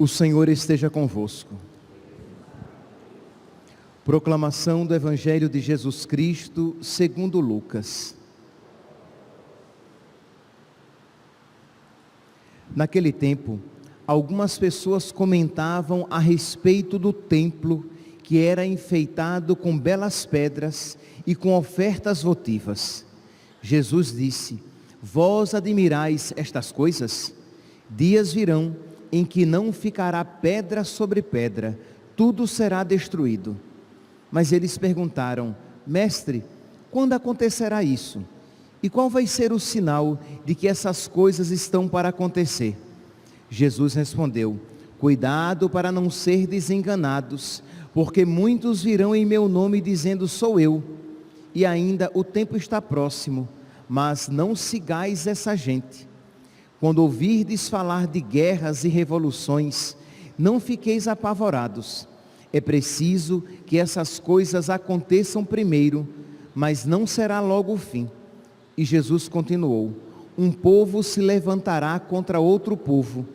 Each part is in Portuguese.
O Senhor esteja convosco. Proclamação do Evangelho de Jesus Cristo segundo Lucas. Naquele tempo, algumas pessoas comentavam a respeito do templo que era enfeitado com belas pedras e com ofertas votivas. Jesus disse: Vós admirais estas coisas? Dias virão em que não ficará pedra sobre pedra, tudo será destruído. Mas eles perguntaram: Mestre, quando acontecerá isso? E qual vai ser o sinal de que essas coisas estão para acontecer? Jesus respondeu: Cuidado para não ser desenganados, porque muitos virão em meu nome dizendo: Sou eu. E ainda o tempo está próximo, mas não sigais essa gente. Quando ouvirdes falar de guerras e revoluções, não fiqueis apavorados. É preciso que essas coisas aconteçam primeiro, mas não será logo o fim. E Jesus continuou: Um povo se levantará contra outro povo,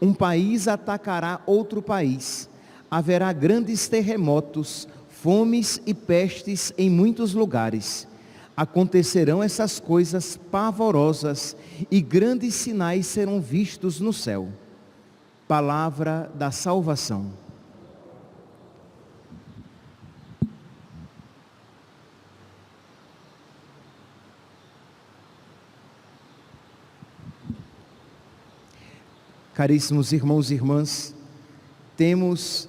um país atacará outro país. Haverá grandes terremotos, fomes e pestes em muitos lugares. Acontecerão essas coisas pavorosas e grandes sinais serão vistos no céu. Palavra da salvação. Caríssimos irmãos e irmãs, temos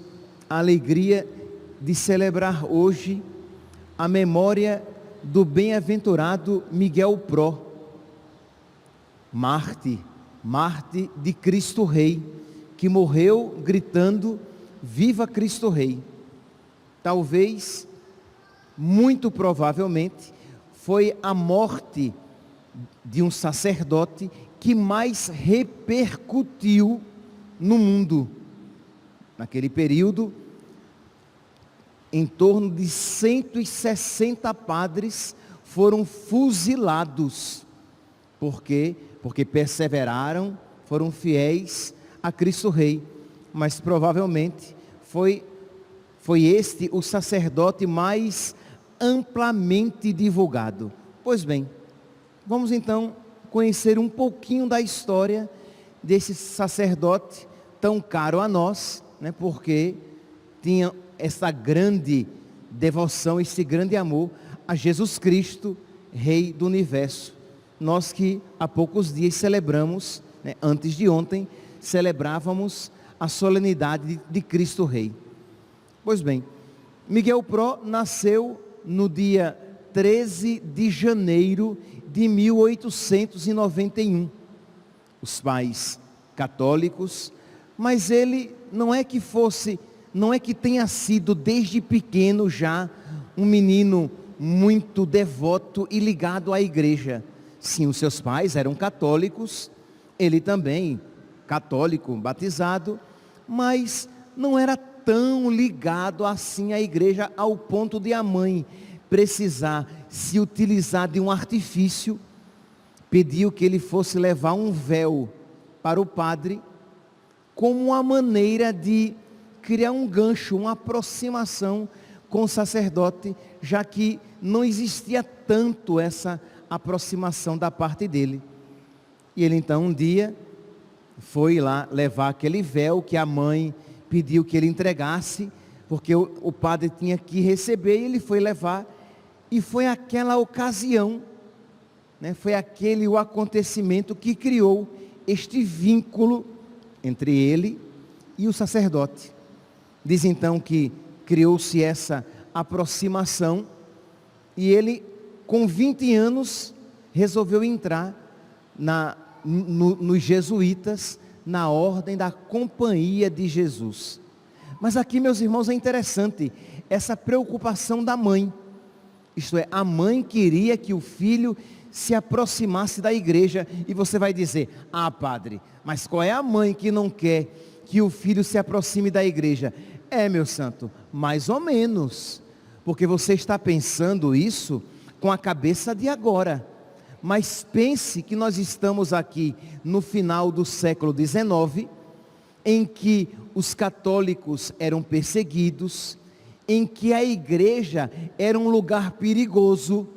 a alegria de celebrar hoje a memória do bem-aventurado Miguel Pró, Marte de Cristo Rei, que morreu gritando: Viva Cristo Rei! Talvez, muito provavelmente, foi a morte de um sacerdote que mais repercutiu no mundo. Naquele período, em torno de 160 padres foram fuzilados. Por quê? Porque perseveraram, foram fiéis a Cristo Rei. Mas provavelmente foi este o sacerdote mais amplamente divulgado. Pois bem, vamos então conhecer um pouquinho da história desse sacerdote tão caro a nós, né, porque tinha essa grande devoção, esse grande amor a Jesus Cristo, Rei do Universo. Nós que há poucos dias celebramos, né, antes de ontem, celebrávamos a solenidade de Cristo Rei. Pois bem, Miguel Pró nasceu no dia 13 de janeiro de 1891. Os pais católicos, mas ele não é que tenha sido desde pequeno já um menino muito devoto e ligado à igreja. Sim, os seus pais eram católicos, ele também católico, batizado, mas não era tão ligado assim à igreja ao ponto de a mãe precisar se utilizar de um artifício. Pediu que ele fosse levar um véu para o padre, como uma maneira de criar um gancho, uma aproximação com o sacerdote, já que não existia tanto essa aproximação da parte dele. E ele então um dia foi lá levar aquele véu que a mãe pediu que ele entregasse, porque o padre tinha que receber, e ele foi levar. E foi aquela ocasião, né, foi aquele o acontecimento que criou este vínculo entre ele e o sacerdote. Diz então que criou-se essa aproximação, e ele, com 20 anos, resolveu entrar nos jesuítas, na ordem da Companhia de Jesus. Mas aqui, meus irmãos, é interessante essa preocupação da mãe. Isto é, a mãe queria que o filho se aproximasse da igreja. E você vai dizer: ah, padre, mas qual é a mãe que não quer que o filho se aproxime da igreja? Meu santo, mais ou menos, porque você está pensando isso com a cabeça de agora. Mas pense que nós estamos aqui no final do século XIX, em que os católicos eram perseguidos, em que a igreja era um lugar perigoso,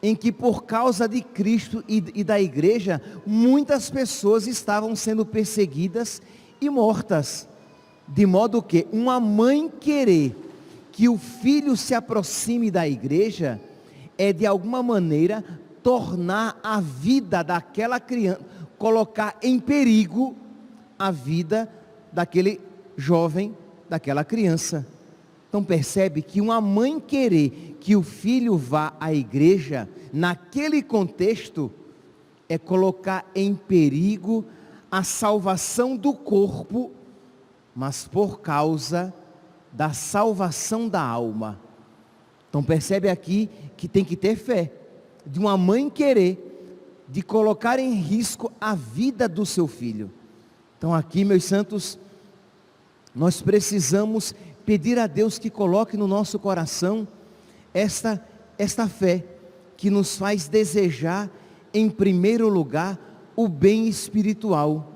em que por causa de Cristo e da igreja, muitas pessoas estavam sendo perseguidas e mortas. De modo que uma mãe querer que o filho se aproxime da igreja, é de alguma maneira tornar a vida daquela criança, colocar em perigo a vida daquele jovem, daquela criança. Então percebe que uma mãe querer que o filho vá à igreja, naquele contexto, é colocar em perigo a salvação do corpo, mas por causa da salvação da alma. Então percebe aqui que tem que ter fé, de uma mãe querer, de colocar em risco a vida do seu filho. Então aqui, meus santos, nós precisamos pedir a Deus que coloque no nosso coração esta fé, que nos faz desejar, em primeiro lugar, o bem espiritual,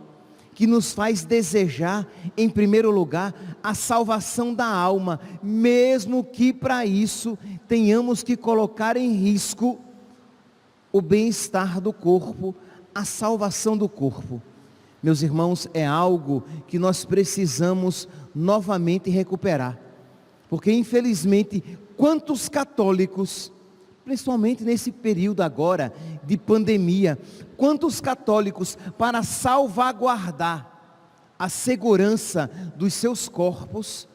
que nos faz desejar, em primeiro lugar, a salvação da alma, mesmo que para isso tenhamos que colocar em risco o bem-estar do corpo, a salvação do corpo. Meus irmãos, é algo que nós precisamos novamente recuperar, porque infelizmente, quantos católicos, principalmente nesse período agora de pandemia, quantos católicos, para salvaguardar a segurança dos seus corpos,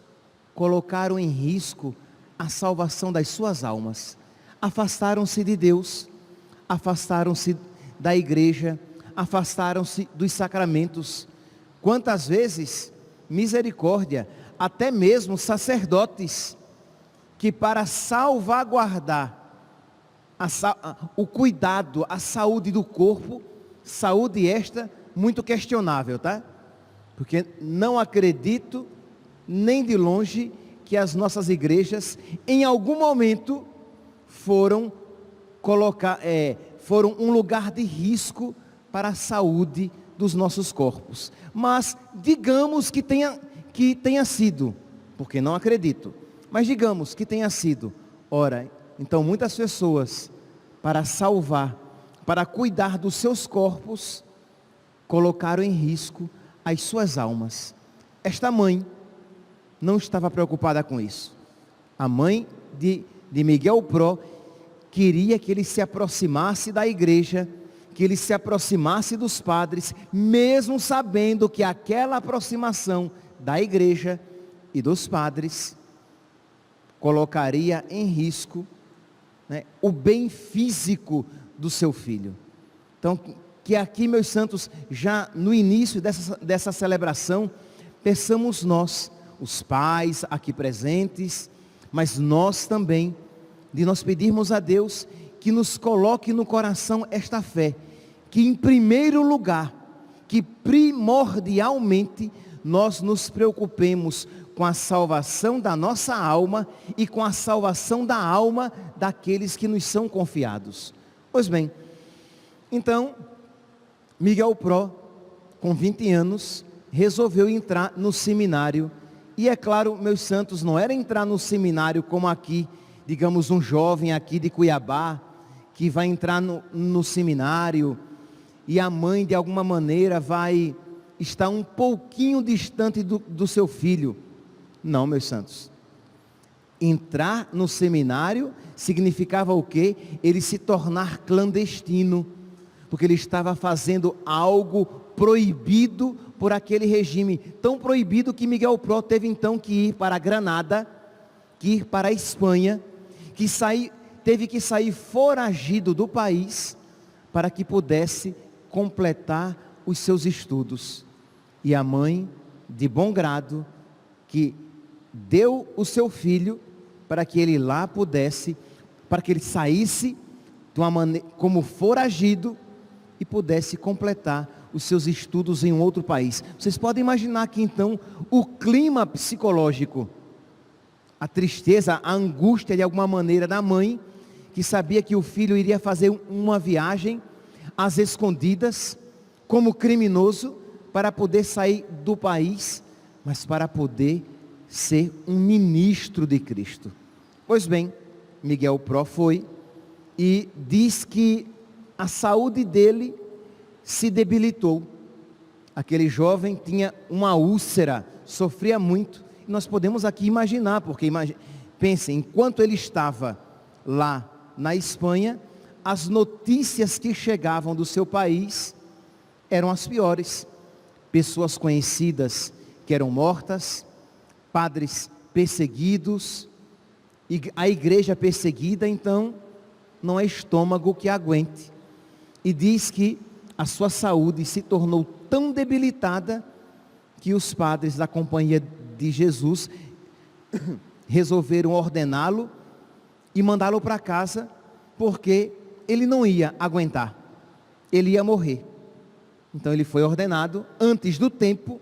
colocaram em risco a salvação das suas almas, afastaram-se de Deus, afastaram-se da igreja, afastaram-se dos sacramentos. Quantas vezes, misericórdia, até mesmo sacerdotes, que para salvaguardar o cuidado, a saúde do corpo, saúde esta muito questionável, tá? Porque não acredito, nem de longe, que as nossas igrejas, em algum momento, foram um lugar de risco para a saúde dos nossos corpos. Mas digamos que tenha sido, porque não acredito, mas digamos que tenha sido. Ora, então muitas pessoas, para salvar, para cuidar dos seus corpos, colocaram em risco as suas almas. Esta mãe não estava preocupada com isso. A mãe de Miguel Pró queria que ele se aproximasse da igreja, que ele se aproximasse dos padres, mesmo sabendo que aquela aproximação da igreja e dos padres colocaria em risco, né, o bem físico do seu filho. Então, que aqui, meus santos, já no início dessa celebração, peçamos nós, os pais aqui presentes, mas nós também, de nós pedirmos a Deus que nos coloque no coração esta fé, que em primeiro lugar, que primordialmente nós nos preocupemos com a salvação da nossa alma e com a salvação da alma daqueles que nos são confiados. Pois bem, então, Miguel Pró, com 20 anos, resolveu entrar no seminário. E é claro, meus santos, não era entrar no seminário como aqui, digamos, um jovem aqui de Cuiabá, que vai entrar no seminário, e a mãe de alguma maneira vai estar um pouquinho distante do seu filho. Não, meus santos. Entrar no seminário significava o quê? Ele se tornar clandestino, porque ele estava fazendo algo proibido por aquele regime, tão proibido que Miguel Pró teve então que ir para a Granada, que ir para a Espanha, teve que sair foragido do país, para que pudesse completar os seus estudos. E a mãe, de bom grado, que deu o seu filho, para que ele lá pudesse, para que ele saísse de uma maneira, como foragido, e pudesse completar os seus estudos em um outro país. Vocês podem imaginar aqui então o clima psicológico, a tristeza, a angústia de alguma maneira da mãe, que sabia que o filho iria fazer uma viagem às escondidas, como criminoso, para poder sair do país, mas para poder ser um ministro de Cristo. Pois bem, Miguel Pró foi e diz que a saúde dele se debilitou. Aquele jovem tinha uma úlcera, sofria muito. E nós podemos aqui imaginar, porque pensem, enquanto ele estava lá na Espanha, as notícias que chegavam do seu país eram as piores. Pessoas conhecidas que eram mortas, padres perseguidos, a igreja perseguida. Então não é estômago que aguente. E diz que a sua saúde se tornou tão debilitada que os padres da Companhia de Jesus resolveram ordená-lo e mandá-lo para casa, porque ele não ia aguentar, ele ia morrer. Então ele foi ordenado antes do tempo.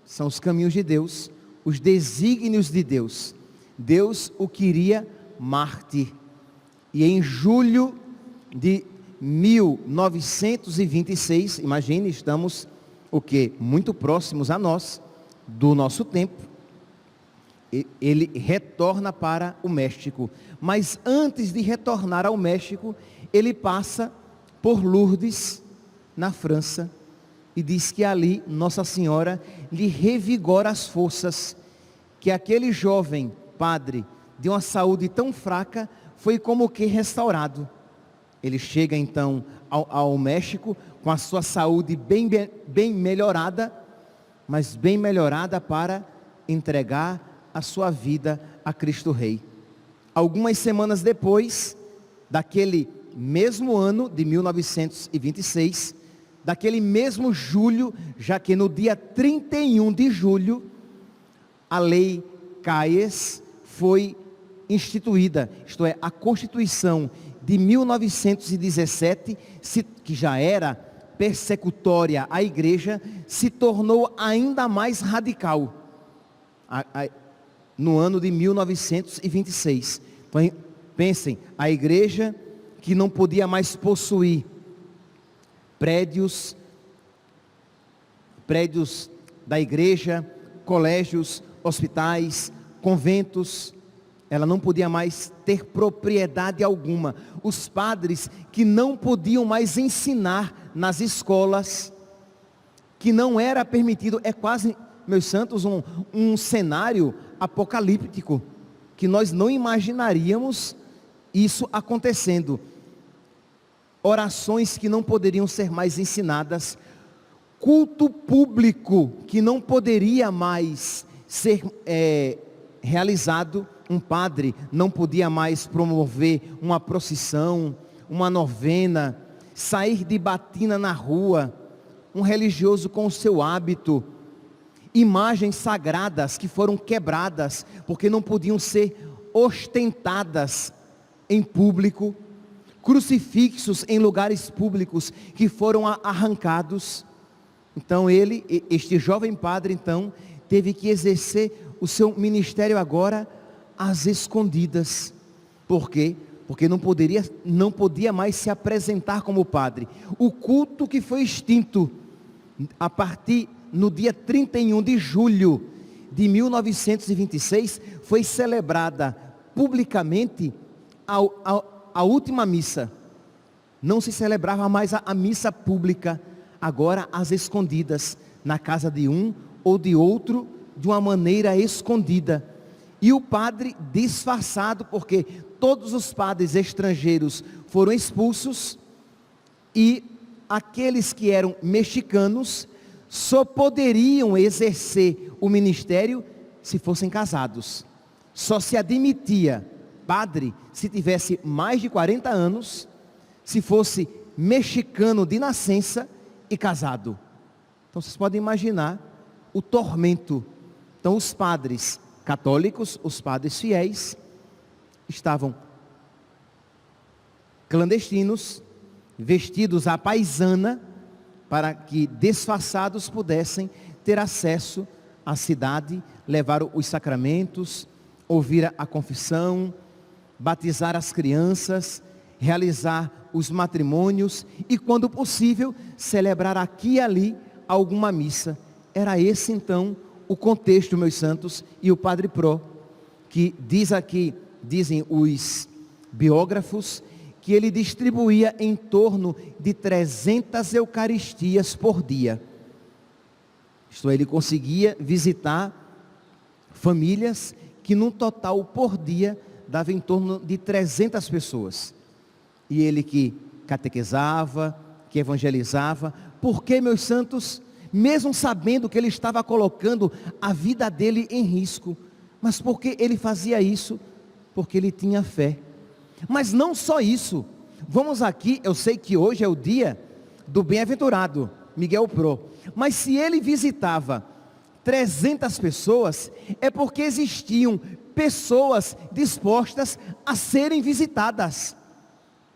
São os caminhos de Deus, os desígnios de Deus. Deus o queria mártir. E em julho de 1926, imagine, estamos o quê? Muito próximos a nós, do nosso tempo. Ele retorna para o México. Mas antes de retornar ao México, ele passa por Lourdes, na França, e diz que ali Nossa Senhora lhe revigora as forças, que aquele jovem padre de uma saúde tão fraca foi como que restaurado. Ele chega então ao México com a sua saúde bem melhorada, mas bem melhorada para entregar a sua vida a Cristo Rei. Algumas semanas depois, daquele mesmo ano de 1926, daquele mesmo julho, já que no dia 31 de julho, a lei Caies foi instituída, isto é, a Constituição de 1917, que já era persecutória à igreja, se tornou ainda mais radical no ano de 1926. Então, pensem, a igreja que não podia mais possuir prédios da igreja, colégios, hospitais, conventos, ela não podia mais ter propriedade alguma. Os padres que não podiam mais ensinar nas escolas, que não era permitido, é quase, meus santos, um cenário apocalíptico, que nós não imaginaríamos isso acontecendo. Orações que não poderiam ser mais ensinadas, culto público que não poderia mais ser realizado. Um padre não podia mais promover uma procissão, uma novena, sair de batina na rua, um religioso com o seu hábito, imagens sagradas que foram quebradas, porque não podiam ser ostentadas em público, crucifixos em lugares públicos que foram arrancados. Então este jovem padre então, teve que exercer o seu ministério agora às escondidas. Por quê? Porque não podia mais se apresentar como padre. O culto que foi extinto a partir no dia 31 de julho de 1926, foi celebrada publicamente a última missa. Não se celebrava mais a missa pública, agora às escondidas, na casa de um ou de outro, de uma maneira escondida. E o padre disfarçado, porque todos os padres estrangeiros foram expulsos, e aqueles que eram mexicanos só poderiam exercer o ministério se fossem casados. Só se admitia padre se tivesse mais de 40 anos, se fosse mexicano de nascença e casado. Então vocês podem imaginar o tormento. Então os padres católicos, os padres fiéis, estavam clandestinos, vestidos à paisana, para que desfaçados pudessem ter acesso à cidade, levar os sacramentos, ouvir a confissão, batizar as crianças, realizar os matrimônios e, quando possível, celebrar aqui e ali alguma missa. Era esse então o contexto, meus santos, e o Padre Pró, que diz aqui, dizem os biógrafos, que ele distribuía em torno de 300 eucaristias por dia. Isto é, ele conseguia visitar famílias que num total por dia dava em torno de 300 pessoas. E ele que catequizava, que evangelizava. Por que, meus santos? Mesmo sabendo que ele estava colocando a vida dele em risco. Mas por que ele fazia isso? Porque ele tinha fé. Mas não só isso. Vamos aqui, eu sei que hoje é o dia do bem-aventurado Miguel Pró. Mas se ele visitava 300 pessoas, é porque existiam pessoas dispostas a serem visitadas.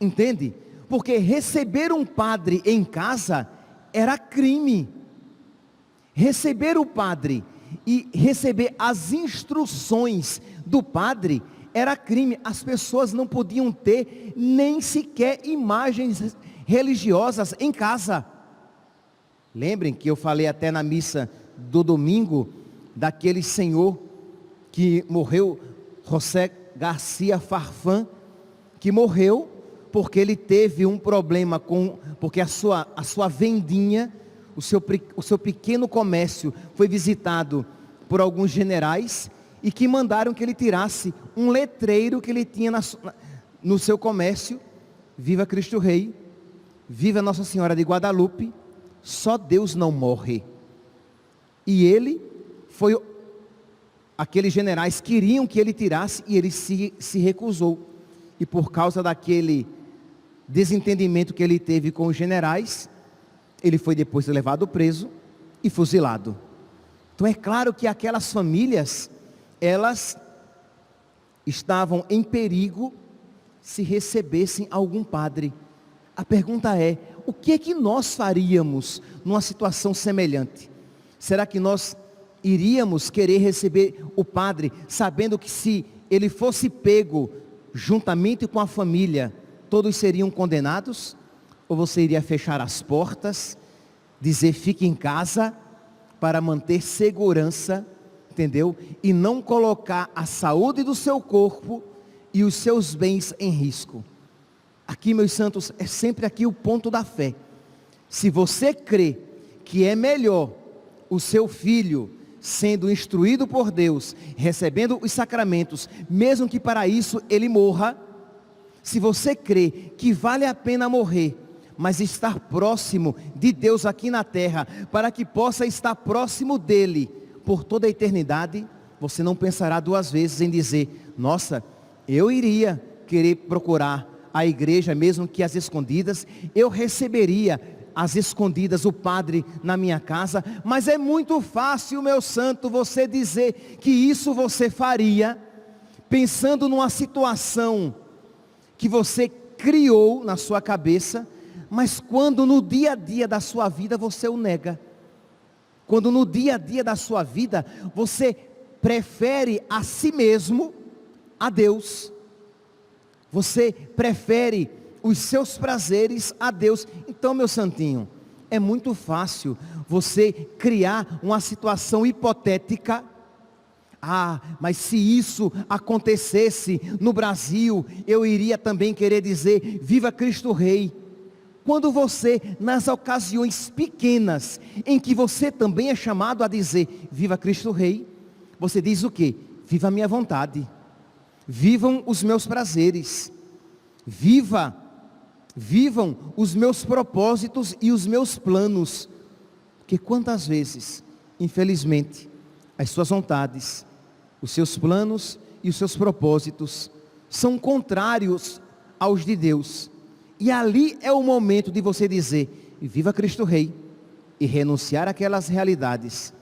Entende? Porque receber um padre em casa era crime. Receber o padre e receber as instruções do padre era crime. As pessoas não podiam ter nem sequer imagens religiosas em casa. Lembrem que eu falei até na missa do domingo daquele senhor que morreu, José Garcia Farfán, que morreu porque ele teve um problema porque a sua vendinha, o seu pequeno comércio foi visitado por alguns generais e que mandaram que ele tirasse um letreiro que ele tinha no seu comércio: viva Cristo Rei, viva Nossa Senhora de Guadalupe, só Deus não morre. E ele foi, aqueles generais queriam que ele tirasse e ele se recusou. E por causa daquele desentendimento que ele teve com os generais, ele foi depois levado preso e fuzilado. Então é claro que aquelas famílias, elas estavam em perigo se recebessem algum padre. A pergunta é: o que é que nós faríamos numa situação semelhante? Será que nós iríamos querer receber o padre, sabendo que se ele fosse pego juntamente com a família, todos seriam condenados? Ou você iria fechar as portas, dizer fique em casa, para manter segurança, entendeu? E não colocar a saúde do seu corpo e os seus bens em risco? Aqui, meus santos, é sempre aqui o ponto da fé. Se você crê que é melhor o seu filho sendo instruído por Deus, recebendo os sacramentos, mesmo que para isso ele morra, se você crê que vale a pena morrer, mas estar próximo de Deus aqui na terra, para que possa estar próximo dele por toda a eternidade, você não pensará duas vezes em dizer: nossa, eu iria querer procurar a igreja, mesmo que às escondidas, eu receberia às escondidas o padre na minha casa. Mas é muito fácil, meu santo, você dizer que isso você faria, pensando numa situação que você criou na sua cabeça, mas quando no dia a dia da sua vida você o nega, quando no dia a dia da sua vida você prefere a si mesmo a Deus, você prefere os seus prazeres a Deus. Então, meu santinho, é muito fácil você criar uma situação hipotética. Ah, mas se isso acontecesse no Brasil, eu iria também querer dizer viva Cristo Rei. Quando você, nas ocasiões pequenas, em que você também é chamado a dizer viva Cristo Rei, você diz o quê? Viva a minha vontade, vivam os meus prazeres, vivam os meus propósitos e os meus planos. Porque quantas vezes, infelizmente, as suas vontades, os seus planos e os seus propósitos são contrários aos de Deus. E ali é o momento de você dizer viva Cristo Rei e renunciar àquelas realidades.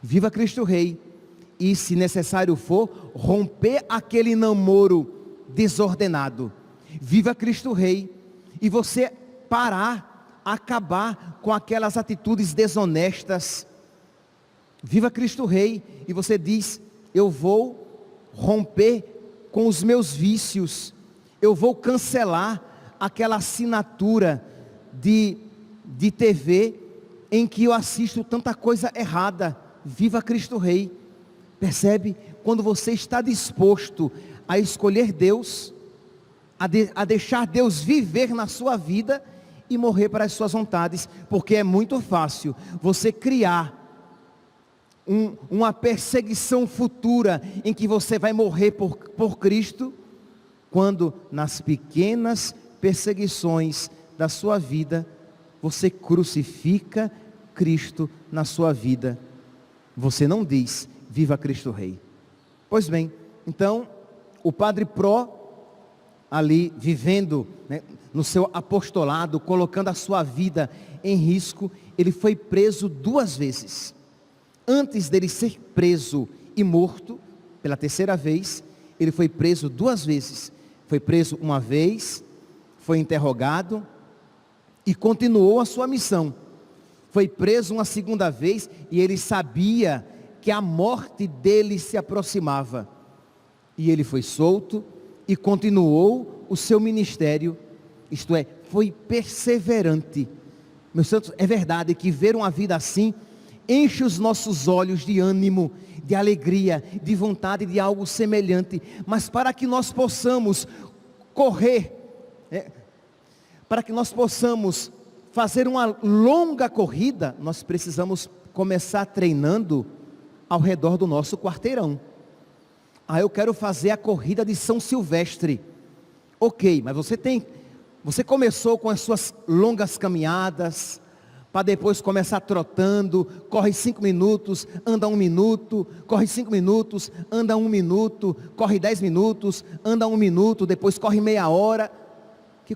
Viva Cristo Rei e, se necessário for, romper aquele namoro desordenado. Viva Cristo Rei e você parar acabar com aquelas atitudes desonestas. Viva Cristo Rei, e você diz: eu vou romper com os meus vícios, eu vou cancelar aquela assinatura de TV em que eu assisto tanta coisa errada. Viva Cristo Rei. Percebe? Quando você está disposto a escolher Deus, a deixar Deus viver na sua vida e morrer para as suas vontades, porque é muito fácil você criar uma perseguição futura em que você vai morrer por Cristo, quando nas pequenas perseguições da sua vida, você crucifica Cristo na sua vida. Você não diz: viva Cristo Rei. Pois bem, então, o Padre Pró, ali vivendo, né, no seu apostolado, colocando a sua vida em risco, ele foi preso 2 vezes. Antes dele ser preso e morto, pela 3ª vez, ele foi preso 2 vezes. Foi preso uma vez, foi interrogado e continuou a sua missão. Foi preso uma 2ª vez e ele sabia que a morte dele se aproximava. E ele foi solto e continuou o seu ministério, isto é, foi perseverante. Meus santos, é verdade que ver uma vida assim enche os nossos olhos de ânimo, de alegria, de vontade de algo semelhante. Mas para que nós possamos correr, para que nós possamos fazer uma longa corrida, nós precisamos começar treinando ao redor do nosso quarteirão. Eu quero fazer a corrida de São Silvestre. Ok, mas você começou com as suas longas caminhadas, para depois começar trotando, corre 5 minutos, anda 1 minuto, corre 5 minutos, anda 1 minuto, corre 10 minutos, anda 1 minuto, depois corre meia hora.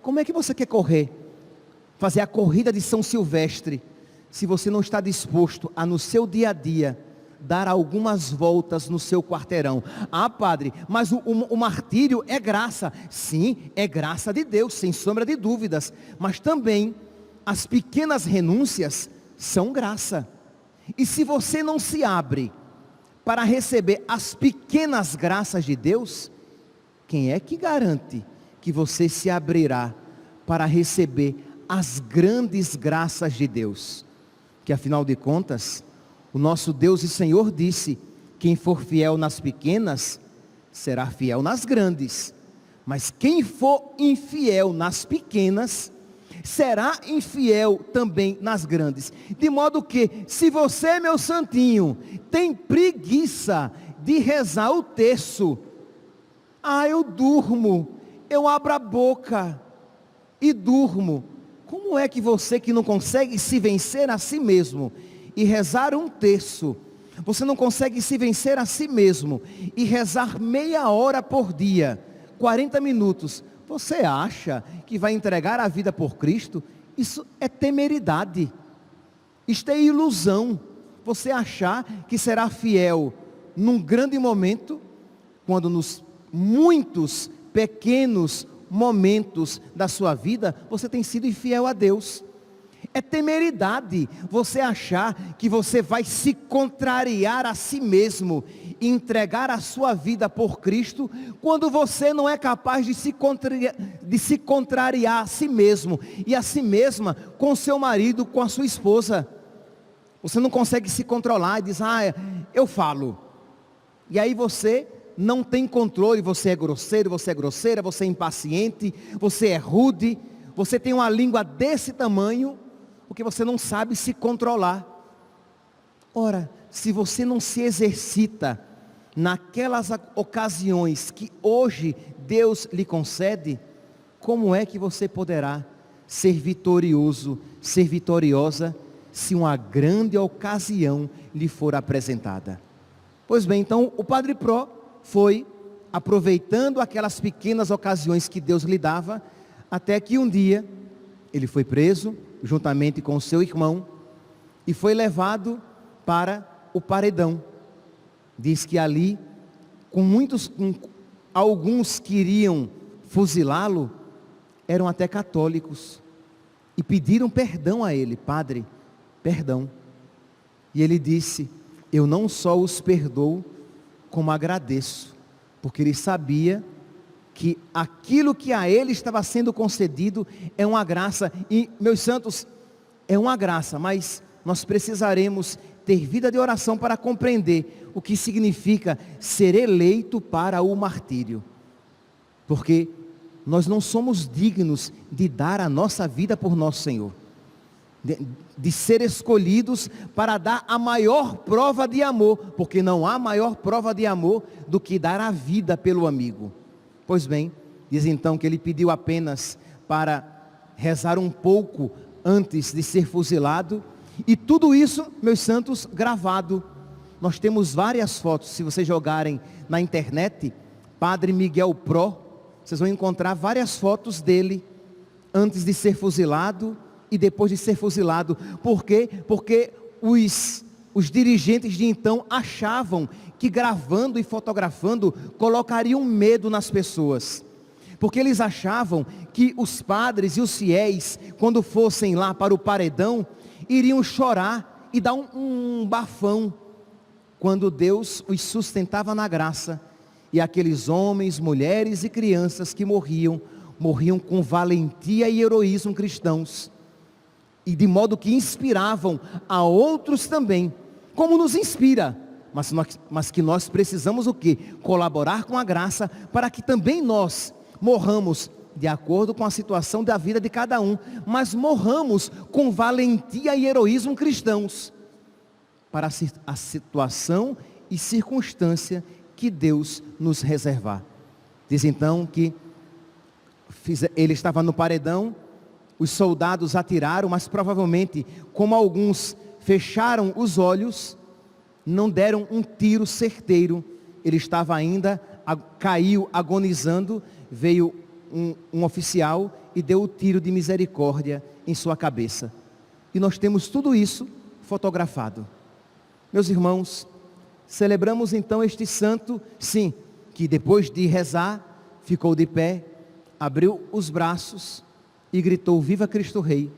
Como é que você quer correr? Fazer a corrida de São Silvestre, se você não está disposto a, no seu dia a dia, dar algumas voltas no seu quarteirão. Padre, mas o martírio é graça. Sim, é graça de Deus, sem sombra de dúvidas, mas também as pequenas renúncias são graça. E se você não se abre para receber as pequenas graças de Deus, quem é que garante que você se abrirá para receber as grandes graças de Deus? Que afinal de contas, o nosso Deus e Senhor disse: quem for fiel nas pequenas, será fiel nas grandes. Mas quem for infiel nas pequenas, será infiel também nas grandes. De modo que, se você, meu santinho, tem preguiça de rezar o terço, eu durmo, eu abro a boca e durmo. Como é que você, que não consegue se vencer a si mesmo e rezar um terço, você não consegue se vencer a si mesmo e rezar meia hora por dia, 40 minutos, você acha que vai entregar a vida por Cristo? Isso é temeridade, isto é ilusão. Você achar que será fiel num grande momento, quando nos muitos pequenos momentos da sua vida, você tem sido infiel a Deus. É temeridade você achar que você vai se contrariar a si mesmo, entregar a sua vida por Cristo, quando você não é capaz de se contrariar a si mesmo, e a si mesma com seu marido, com a sua esposa. Você não consegue se controlar e diz: eu falo. E aí você não tem controle, você é grosseiro, você é grosseira, você é impaciente, você é rude, você tem uma língua desse tamanho, porque você não sabe se controlar. Ora, se você não se exercita naquelas ocasiões que hoje Deus lhe concede, como é que você poderá ser vitorioso, ser vitoriosa, se uma grande ocasião lhe for apresentada? Pois bem, então o Padre Pró foi aproveitando aquelas pequenas ocasiões que Deus lhe dava, até que um dia ele foi preso, juntamente com o seu irmão, e foi levado para o paredão. Diz que ali, alguns queriam fuzilá-lo, eram até católicos. e pediram perdão a ele: Padre, perdão. E ele disse: eu não só os perdoo, como agradeço, porque ele sabia que aquilo que a ele estava sendo concedido é uma graça. E, meus santos, é uma graça, mas nós precisaremos ter vida de oração para compreender o que significa ser eleito para o martírio, porque nós não somos dignos de dar a nossa vida por nosso Senhor, de ser escolhidos para dar a maior prova de amor, porque não há maior prova de amor do que dar a vida pelo amigo. Pois bem, diz então que ele pediu apenas para rezar um pouco antes de ser fuzilado, e tudo isso, meus santos, gravado. Nós temos várias fotos, se vocês jogarem na internet, Padre Miguel Pro, vocês vão encontrar várias fotos dele, antes de ser fuzilado e depois de ser fuzilado. Por quê? Porque os dirigentes de então achavam que gravando e fotografando colocariam medo nas pessoas, porque eles achavam que os padres e os fiéis, quando fossem lá para o paredão, iriam chorar e dar um bafão, quando Deus os sustentava na graça, e aqueles homens, mulheres e crianças que morriam com valentia e heroísmo cristãos, e de modo que inspiravam a outros também, como nos inspira, mas que nós precisamos o quê? Colaborar com a graça, para que também nós morramos de acordo com a situação da vida de cada um, mas morramos com valentia e heroísmo cristãos, para a situação e circunstância que Deus nos reservar. Diz então que ele estava no paredão, os soldados atiraram, mas provavelmente, como alguns fecharam os olhos, não deram um tiro certeiro. Ele estava ainda, caiu agonizando, veio um oficial e deu o tiro de misericórdia em sua cabeça. E nós temos tudo isso fotografado. Meus irmãos, celebramos então este santo, sim, que depois de rezar, ficou de pé, abriu os braços e gritou: Viva Cristo Rei,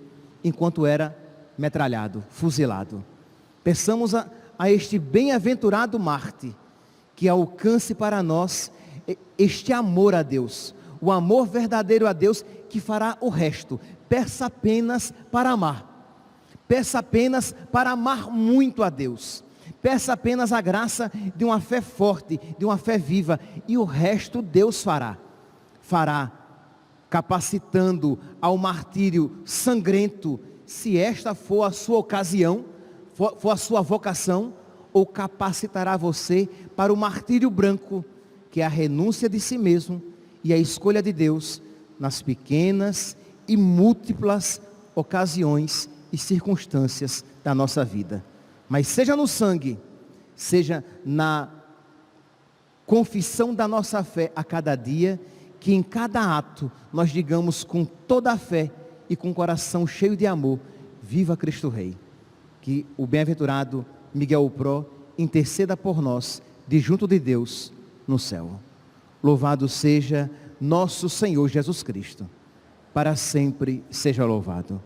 enquanto era metralhado, fuzilado. Peçamos a este bem-aventurado Marte, que alcance para nós este amor a Deus, o amor verdadeiro a Deus, que fará o resto. Peça apenas para amar, peça apenas para amar muito a Deus, peça apenas a graça de uma fé forte, de uma fé viva, e o resto Deus fará, capacitando ao martírio sangrento, se esta for a sua ocasião, for a sua vocação, ou capacitará você para o martírio branco, que é a renúncia de si mesmo e a escolha de Deus nas pequenas e múltiplas ocasiões e circunstâncias da nossa vida. Mas seja no sangue, seja na confissão da nossa fé a cada dia, que em cada ato nós digamos com toda a fé e com o coração cheio de amor: Viva Cristo Rei. Que o bem-aventurado Miguel Pro interceda por nós, de junto de Deus, no céu. Louvado seja nosso Senhor Jesus Cristo. Para sempre seja louvado.